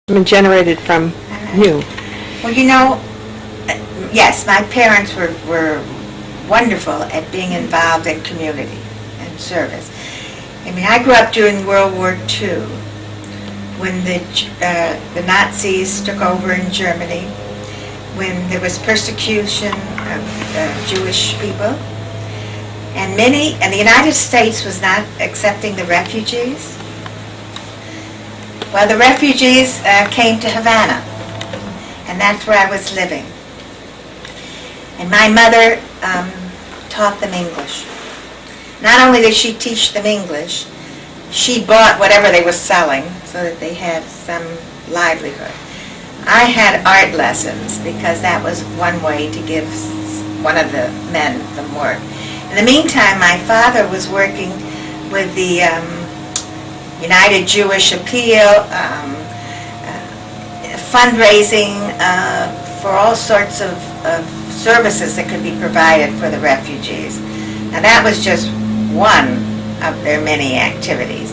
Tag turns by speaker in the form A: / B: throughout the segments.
A: generated from you?
B: Well, yes, my parents were wonderful at being involved in community and service. I mean, I grew up during World War II when the Nazis took over in Germany, when there was persecution of Jewish people, and the United States was not accepting the refugees. Well, the refugees came to Havana, and that's where I was living. And my mother taught them English. Not only did she teach them English, she bought whatever they were selling so that they had some livelihood. I had art lessons because that was one way to give one of the men some work. In the meantime, my father was working with the United Jewish Appeal, fundraising for all sorts of services that could be provided for the refugees. Now that was just one of their many activities.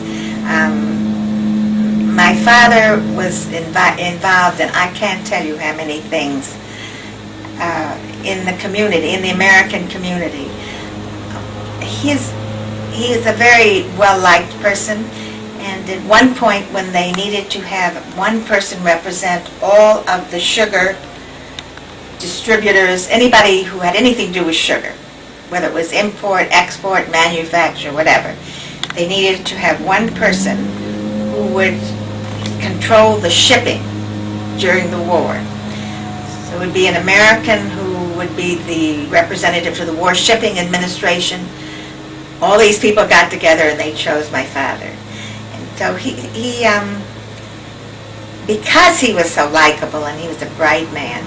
B: My father was involved in I can't tell you how many things in the community, in the American community. He is a very well-liked person, and at one point when they needed to have one person represent all of the sugar distributors, anybody who had anything to do with sugar, whether it was import, export, manufacture, whatever, they needed to have one person who would control the shipping during the war. So it would be an American who would be the representative to the War Shipping Administration. All these people got together and they chose my father. And so he because he was so likable and he was a bright man,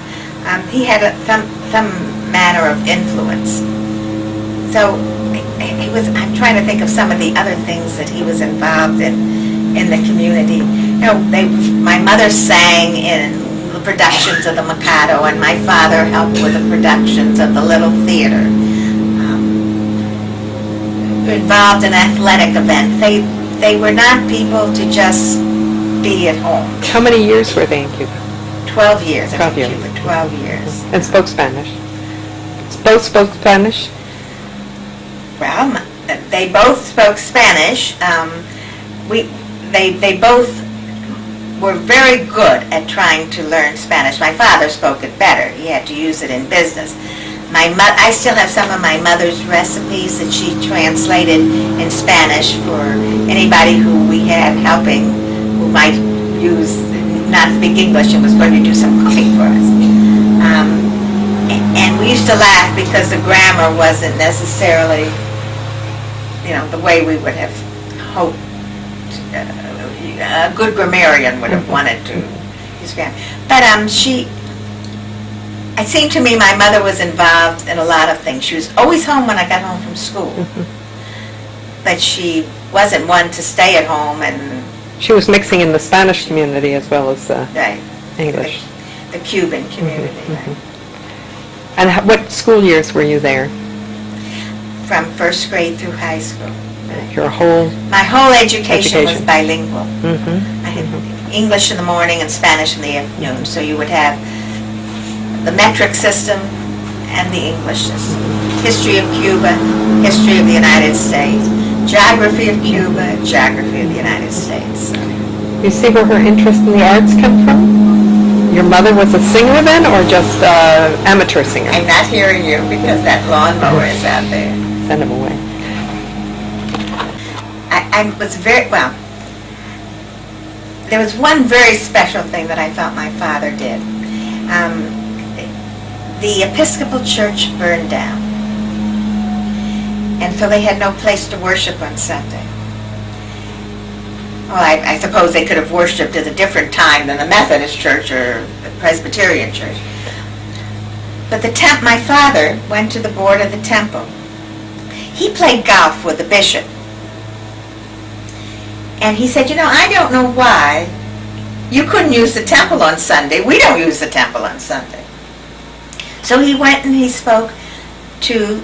B: he had some manner of influence. So I'm trying to think of some of the other things that he was involved in the community. My mother sang in the productions of the Mikado, and my father helped with the productions of the Little Theater. Involved in athletic events. They were not people to just be at home.
A: How many years were they in Cuba?
B: 12 years.
A: 12 years.
B: Cuba, 12 years.
A: And spoke Spanish? Both spoke Spanish?
B: Well, they both spoke Spanish. They both were very good at trying to learn Spanish. My father spoke it better. He had to use it in business. I still have some of my mother's recipes that she translated in Spanish for anybody who we had helping who might not speak English and was going to do some cooking for us. And we used to laugh because the grammar wasn't necessarily, the way we would have hoped. A good grammarian would have wanted to use grammar. But it seemed to me my mother was involved in a lot of things. She was always home when I got home from school. But she wasn't one to stay at home and...
A: She was mixing in the Spanish community as well as
B: right.
A: English.
B: The Cuban community, right.
A: And what school years were you there?
B: From first grade through high school.
A: My
B: whole education was bilingual.
A: I
B: had English in the morning and Spanish in the afternoon. So you would have the metric system and the English system. History of Cuba, history of the United States, geography of Cuba, geography of the United States.
A: You see where her interest in the arts come from? Your mother was a singer then, or just amateur singer?
B: I'm not hearing you because that lawnmower is out there.
A: Send him away.
B: I was there was one very special thing that I felt my father did. The Episcopal Church burned down, and so they had no place to worship on Sunday. Well, I suppose they could have worshipped at a different time than the Methodist Church or the Presbyterian Church. But my father went to the board of the temple. He played golf with the bishop. And he said, I don't know why you couldn't use the temple on Sunday. We don't use the temple on Sunday. So he went and he spoke to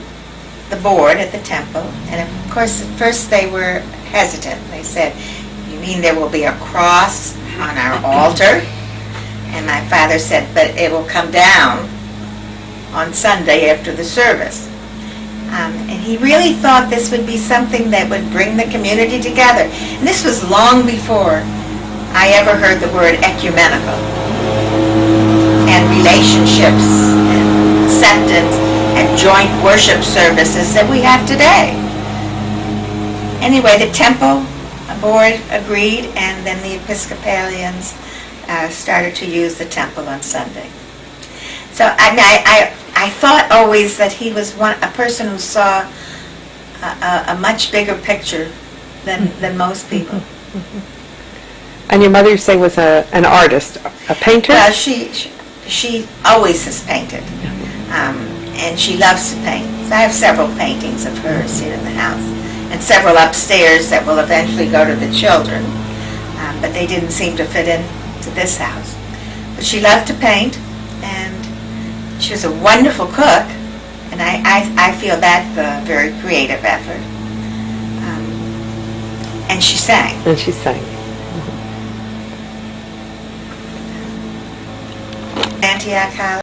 B: the board at the temple. And of course, at first they were hesitant. They said, you mean there will be a cross on our altar? And my father said, but it will come down on Sunday after the service. And he really thought this would be something that would bring the community together. And this was long before I ever heard the word ecumenical and relationships and acceptance and joint worship services that we have today. Anyway, the temple board agreed, and then the Episcopalians started to use the temple on Sunday. So I thought always that he was a person who saw a much bigger picture than most people.
A: And your mother, you say, was an artist, a painter?
B: Well, she always has painted, and she loves to paint. So I have several paintings of hers here in the house, and several upstairs that will eventually go to the children, but they didn't seem to fit into this house. But she loved to paint, and she was a wonderful cook, and I feel that's a very creative effort. And she sang.
A: And she sang.
B: Antioch College.